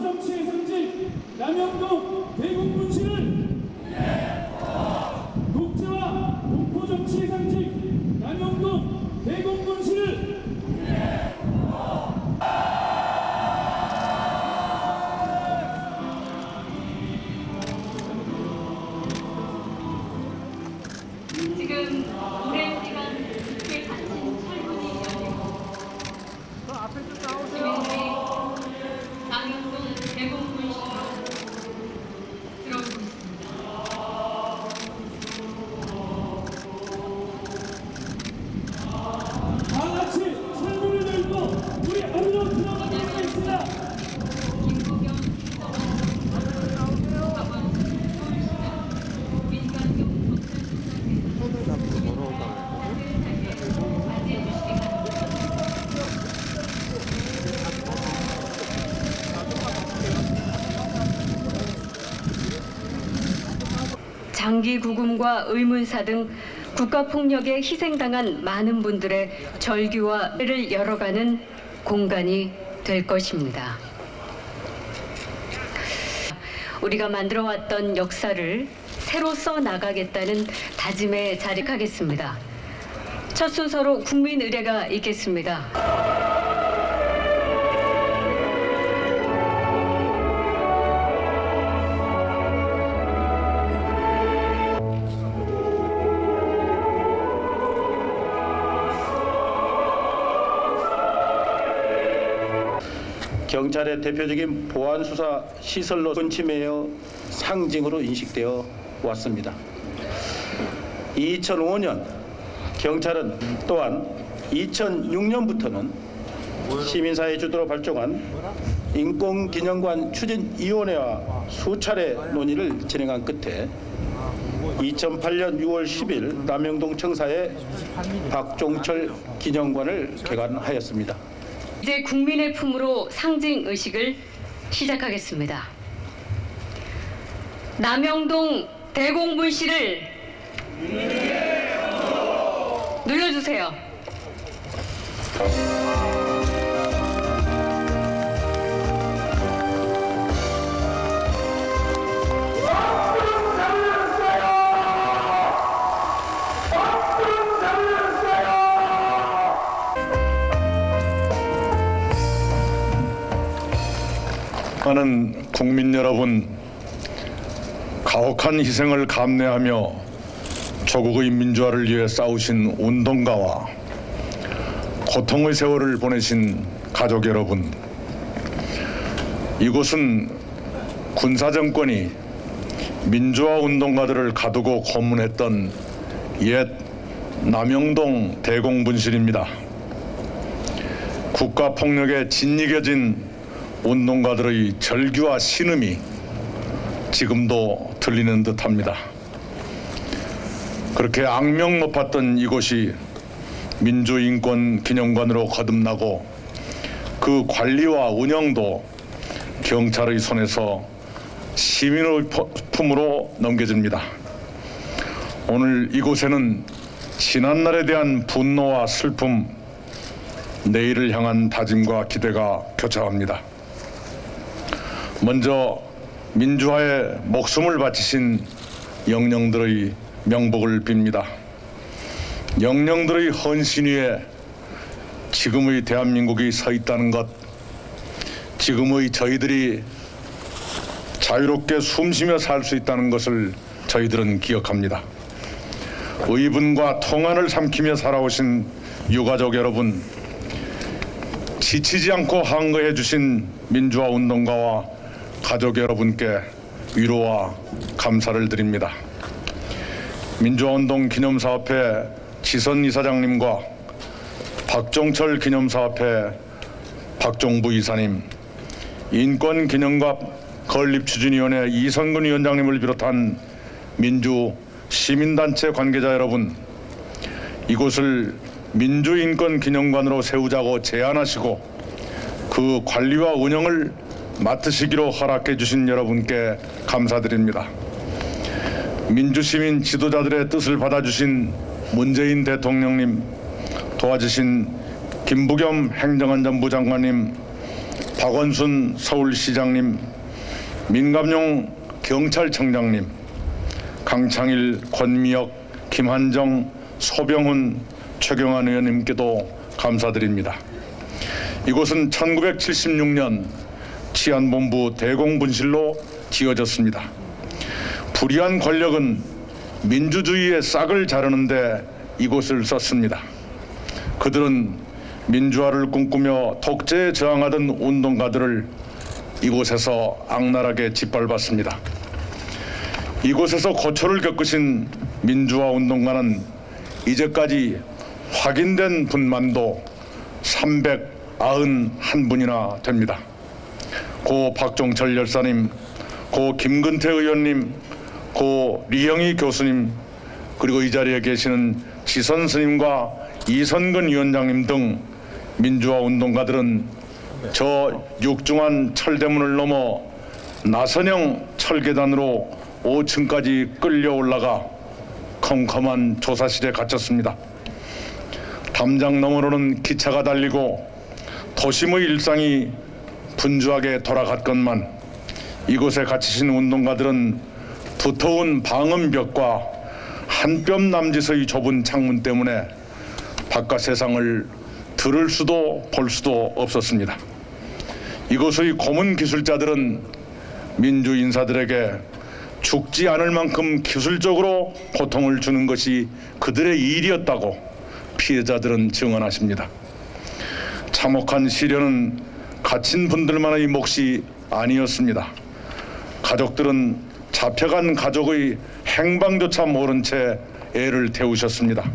정치의 상징 남영동 대공분실을 독재와 공포 정치의 상징 남영동 대공분실을 지금 오랜 기간 국회 닫힌 철문이 열리고 시민들이 남영동 대공분실로 들어오고 있습니다. 다 같이 철문을 열고 우리 안으로 들어가도록 하겠습니다. 김부겸 국가관 서울시장 민간용 장기 구금과 의문사 등 국가폭력에 희생당한 많은 분들의 절규와 를 열어가는 공간이 될 것입니다. 우리가 만들어왔던 역사를 새로 써나가겠다는 다짐에 자립하겠습니다. 첫 순서로 국민 의례가 있겠습니다. 경찰의 대표적인 보안수사 시설로 군침의 상징으로 인식되어 왔습니다. 2005년 경찰은 또한 2006년부터는 시민사회 주도로 발족한 인권기념관 추진위원회와 수차례 논의를 진행한 끝에 2008년 6월 10일 남영동 청사에 박종철 기념관을 개관하였습니다. 이제 국민의 품으로 상징의식을 시작하겠습니다. 남영동 대공분실을 눌러주세요. 많은 국민 여러분, 가혹한 희생을 감내하며 조국의 민주화를 위해 싸우신 운동가와 고통의 세월을 보내신 가족 여러분, 이곳은 군사정권이 민주화 운동가들을 가두고 고문했던 옛 남영동 대공분실입니다. 국가폭력에 짓이겨진 운동가들의 절규와 신음이 지금도 들리는 듯합니다. 그렇게 악명 높았던 이곳이 민주인권기념관으로 거듭나고 그 관리와 운영도 경찰의 손에서 시민의 품으로 넘겨집니다. 오늘 이곳에는 지난날에 대한 분노와 슬픔, 내일을 향한 다짐과 기대가 교차합니다. 먼저 민주화에 목숨을 바치신 영령들의 명복을 빕니다. 영령들의 헌신 위에 지금의 대한민국이 서 있다는 것, 지금의 저희들이 자유롭게 숨쉬며 살 수 있다는 것을 저희들은 기억합니다. 의분과 통안을 삼키며 살아오신 유가족 여러분, 지치지 않고 항거해 주신 민주화 운동가와 가족 여러분께 위로와 감사를 드립니다. 민주화운동 기념사업회 지선 이사장님과 박종철 기념사업회 박종부 이사님, 인권기념관 건립추진위원회 이선근 위원장님을 비롯한 민주 시민단체 관계자 여러분, 이곳을 민주인권기념관으로 세우자고 제안하시고 그 관리와 운영을 맡으시기로 허락해 주신 여러분께 감사드립니다. 민주시민 지도자들의 뜻을 받아주신 문재인 대통령님, 도와주신 김부겸 행정안전부 장관님, 박원순 서울시장님, 민감용 경찰청장님, 강창일, 권미혁, 김한정, 소병훈, 최경환 의원님께도 감사드립니다. 이곳은 1976년 치안본부 대공분실로 지어졌습니다. 불의한 권력은 민주주의의 싹을 자르는데 이곳을 썼습니다. 그들은 민주화를 꿈꾸며 독재에 저항하던 운동가들을 이곳에서 악랄하게 짓밟았습니다. 이곳에서 고초를 겪으신 민주화 운동가는 이제까지 확인된 분만도 391분이나 됩니다. 고 박종철 열사님, 고 김근태 의원님, 고 리영희 교수님, 그리고 이 자리에 계시는 지선 스님과 이선근 위원장님 등 민주화 운동가들은 저 육중한 철대문을 넘어 나선형 철계단으로 5층까지 끌려 올라가 컴컴한 조사실에 갇혔습니다. 담장 너머로는 기차가 달리고 도심의 일상이 분주하게 돌아갔건만 이곳에 갇히신 운동가들은 두터운 방음벽과 한 뼘 남짓의 좁은 창문 때문에 바깥 세상을 들을 수도 볼 수도 없었습니다. 이곳의 고문 기술자들은 민주 인사들에게 죽지 않을 만큼 기술적으로 고통을 주는 것이 그들의 일이었다고 피해자들은 증언하십니다. 참혹한 시련은 갇힌 분들만의 몫이 아니었습니다. 가족들은 잡혀간 가족의 행방조차 모른 채 애를 태우셨습니다.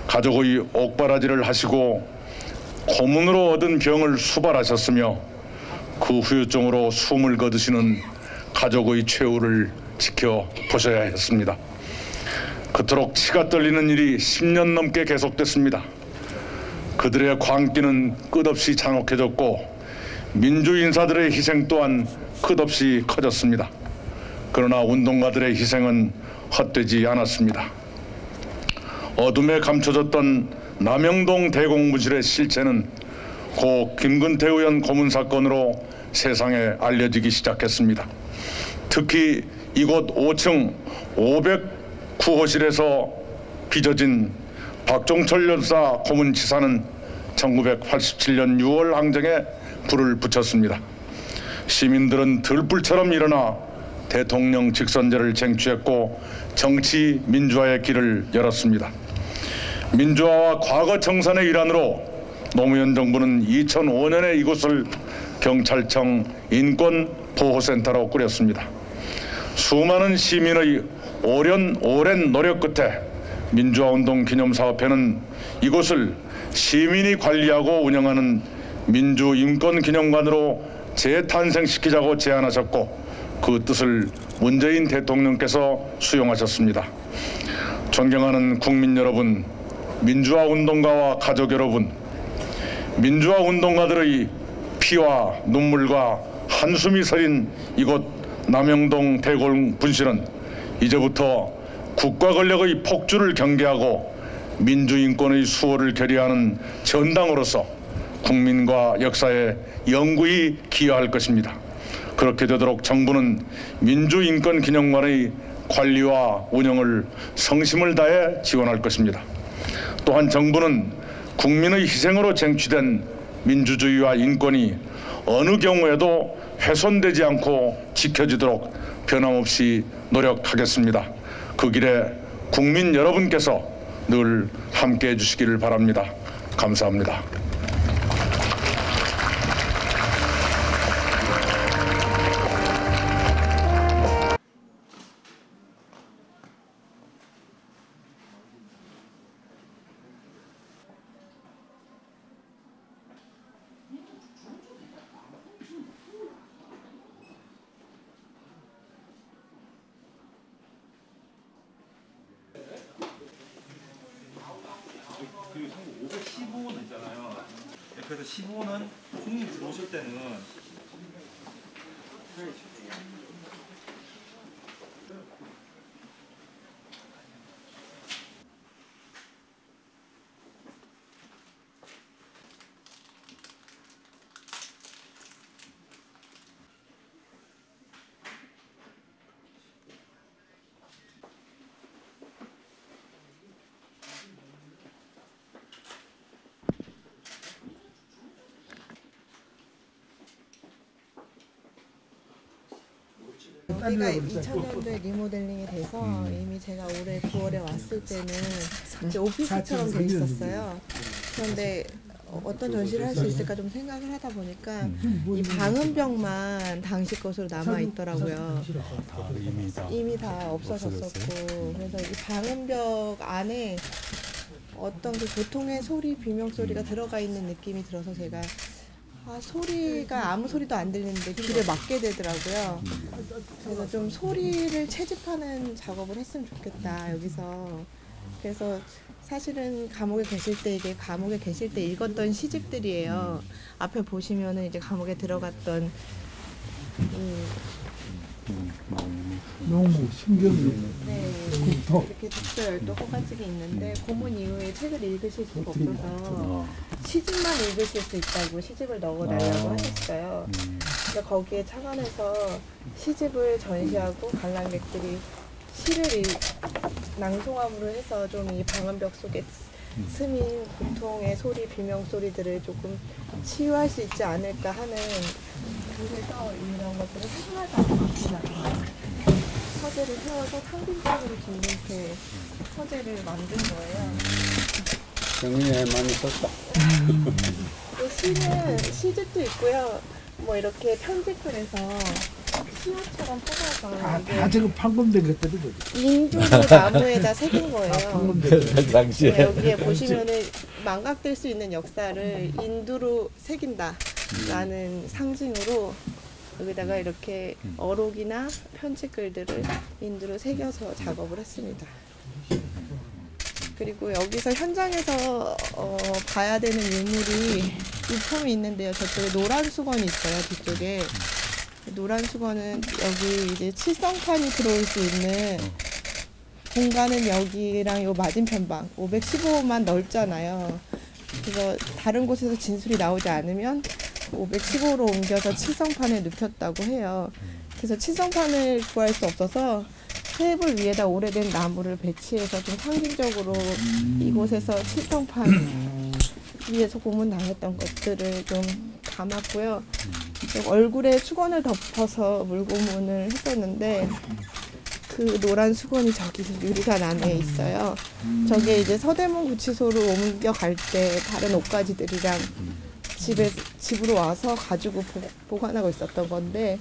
가족의 옥바라지를 하시고 고문으로 얻은 병을 수발하셨으며 그 후유증으로 숨을 거두시는 가족의 최후를 지켜보셔야 했습니다. 그토록 치가 떨리는 일이 10년 넘게 계속됐습니다. 그들의 광기는 끝없이 잔혹해졌고 민주 인사들의 희생 또한 끝없이 커졌습니다. 그러나 운동가들의 희생은 헛되지 않았습니다. 어둠에 감춰졌던 남영동 대공분실의 실체는 고 김근태 의원 고문 사건으로 세상에 알려지기 시작했습니다. 특히 이곳 5층 509호실에서 빚어진 박종철 열사 고문치사는 1987년 6월 항쟁에 불을 붙였습니다. 시민들은 들불처럼 일어나 대통령 직선제를 쟁취했고 정치 민주화의 길을 열었습니다. 민주화와 과거 청산의 일환으로 노무현 정부는 2005년에 이곳을 경찰청 인권보호센터로 꾸렸습니다. 수많은 시민의 오랜 노력 끝에 민주화운동 기념사업회는 이곳을 시민이 관리하고 운영하는 민주인권기념관으로 재탄생시키자고 제안하셨고 그 뜻을 문재인 대통령께서 수용하셨습니다. 존경하는 국민 여러분, 민주화 운동가와 가족 여러분, 민주화 운동가들의 피와 눈물과 한숨이 서린 이곳 남영동 대공분실은 이제부터 국가 권력의 폭주를 경계하고 민주인권의 수호를 결의하는 전당으로서 국민과 역사에 영구히 기여할 것입니다. 그렇게 되도록 정부는 민주인권기념관의 관리와 운영을 성심을 다해 지원할 것입니다. 또한 정부는 국민의 희생으로 쟁취된 민주주의와 인권이 어느 경우에도 훼손되지 않고 지켜지도록 변함없이 노력하겠습니다. 그 길에 국민 여러분께서 늘 함께해 주시기를 바랍니다. 감사합니다. 그리고 참고 515는 있잖아요. 그래서 15는 손님 들어오실 때는 여기가 2000년도에 리모델링이 돼서 이미 제가 올해 9월에 왔을 때는 이제 오피스처럼 돼 있었어요. 그런데 어떤 전시를 할 수 있을까 좀 생각을 하다 보니까 이 방음벽만 당시 것으로 남아 있더라고요. 이미 다 없어졌었고, 그래서 이 방음벽 안에 어떤 그 보통의 소리, 비명 소리가 들어가 있는 느낌이 들어서 제가 소리가 아무 소리도 안 들리는데 귀를 막게 되더라고요. 그래서 좀 소리를 채집하는 작업을 했으면 좋겠다 여기서. 그래서 사실은 감옥에 계실 때 이게 감옥에 계실 때 읽었던 시집들이에요. 앞에 보시면은 이제 감옥에 들어갔던 농무, 신경이, 네, 국토. 이렇게 독서 열도 허가증이 있는데 고문 이후에 책을 읽으실 수가 없어서 시집만 읽으실 수 있다고 시집을 넣어달라고 하셨어요. 그래서 거기에 착안해서 시집을 전시하고 관람객들이 시를 낭송함으로 해서 좀 이 방음벽 속에 스민, 고통의 소리, 비명 소리들을 조금 치유할 수 있지 않을까 하는, 그래서 이런 것들을 훼손하지 않고 서재를 세워서 상징적으로 김근태 서재를 만든 거예요. 정리에 많이 썼다. 시는 시집도 있고요. 뭐 이렇게 편집을 해서 시호처럼 뽑아서 다 지금 판검된 것들이 인두로 나무에다 새긴 거예요. 당시에. 네, 여기에 보시면은 망각될 수 있는 역사를 인두로 새긴다라는 상징으로 여기다가 이렇게 어록이나 편집글들을 인두로 새겨서 작업을 했습니다. 그리고 여기서 현장에서 봐야 되는 유물이 유품이 있는데요. 저쪽에 노란 수건이 있어요. 뒤쪽에. 노란 수건은 여기 이제 칠성판이 들어올 수 있는 공간은 여기랑 요 맞은편 방 515만 넓잖아요. 그래서 다른 곳에서 진술이 나오지 않으면 515로 옮겨서 칠성판에 눕혔다고 해요. 그래서 칠성판을 구할 수 없어서 테이블 위에다 오래된 나무를 배치해서 좀 상징적으로 이곳에서 칠성판 위에서 고문 당했던 것들을 좀 담았고요. 얼굴에 수건을 덮어서 물고문을 했었는데 그 노란 수건이 저기 유리관 안에 있어요. 저게 이제 서대문 구치소로 옮겨갈 때 다른 옷가지들이랑 집으로 와서 가지고 보관하고 있었던 건데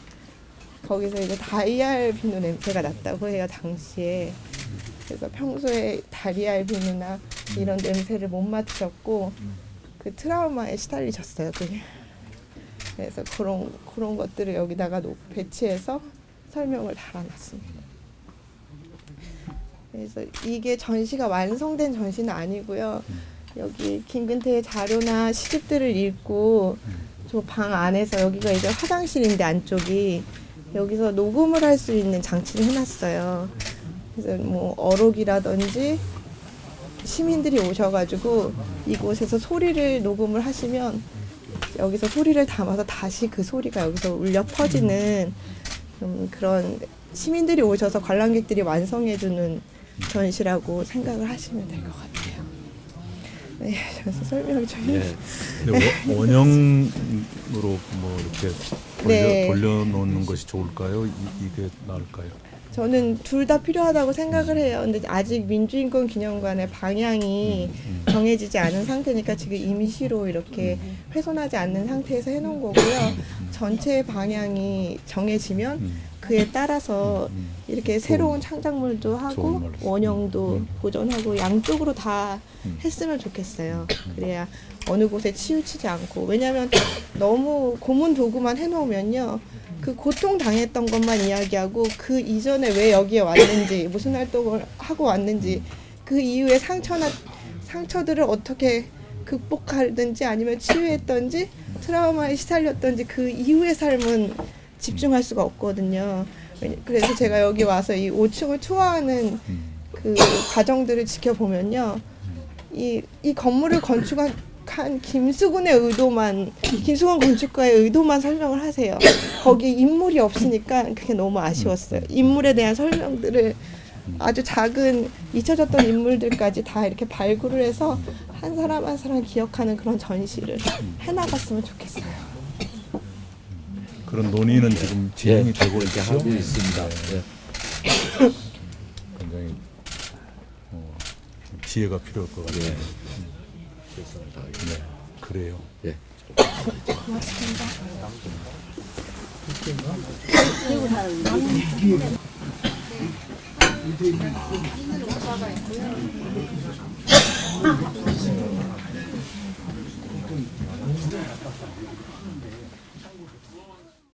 거기서 이제 다이알 비누 냄새가 났다고 해요, 당시에. 그래서 평소에 다이알 비누나 이런 냄새를 못 맡으셨고 그 트라우마에 시달리셨어요. 그게. 그래서 그런 것들을 여기다가 배치해서 설명을 달아놨습니다. 그래서 이게 전시가 완성된 전시는 아니고요. 여기 김근태의 자료나 시집들을 읽고 저 방 안에서 여기가 이제 화장실인데 안쪽이 여기서 녹음을 할 수 있는 장치를 해놨어요. 그래서 뭐 어록이라든지 시민들이 오셔가지고 이곳에서 소리를 녹음을 하시면 여기서 소리를 담아서 다시 그 소리가 여기서 울려 퍼지는 그런 시민들이 오셔서 관람객들이 완성해주는 전시라고 생각을 하시면 될 것 같아요. 네, 그래서 설명을 좀 네. 원형으로 뭐 이렇게 돌려놓는 것이 좋을까요? 이게 나을까요? 저는 둘 다 필요하다고 생각을 해요. 근데 아직 민주인권기념관의 방향이 정해지지 않은 상태니까 지금 임시로 이렇게 훼손하지 않는 상태에서 해놓은 거고요. 전체 방향이 정해지면 그에 따라서 이렇게 새로운 창작물도 하고 원형도 보존하고 양쪽으로 다 했으면 좋겠어요. 그래야 어느 곳에 치우치지 않고. 왜냐하면 너무 고문 도구만 해놓으면요. 그 고통 당했던 것만 이야기하고 그 이전에 왜 여기에 왔는지 무슨 활동을 하고 왔는지 그 이후의 상처들을 어떻게 극복하든지 아니면 치유했던지 트라우마에 시달렸던지 그 이후의 삶은 집중할 수가 없거든요. 그래서 제가 여기 와서 이 5층을 투어하는 그 과정들을 지켜보면요. 이 건물을 건축한 김수근 건축가의 의도만 설명을 하세요. 거기 인물이 없으니까 그게 너무 아쉬웠어요. 인물에 대한 설명들을 아주 작은 잊혀졌던 인물들까지 다 이렇게 발굴을 해서 한 사람 한 사람 기억하는 그런 전시를 해나갔으면 좋겠어요. 그런 논의는 지금 진행이 되고 이렇게 있죠. 하고 있습니다. 네. 굉장히 지혜가 필요할 것 같아요. 네, 그래요. 예.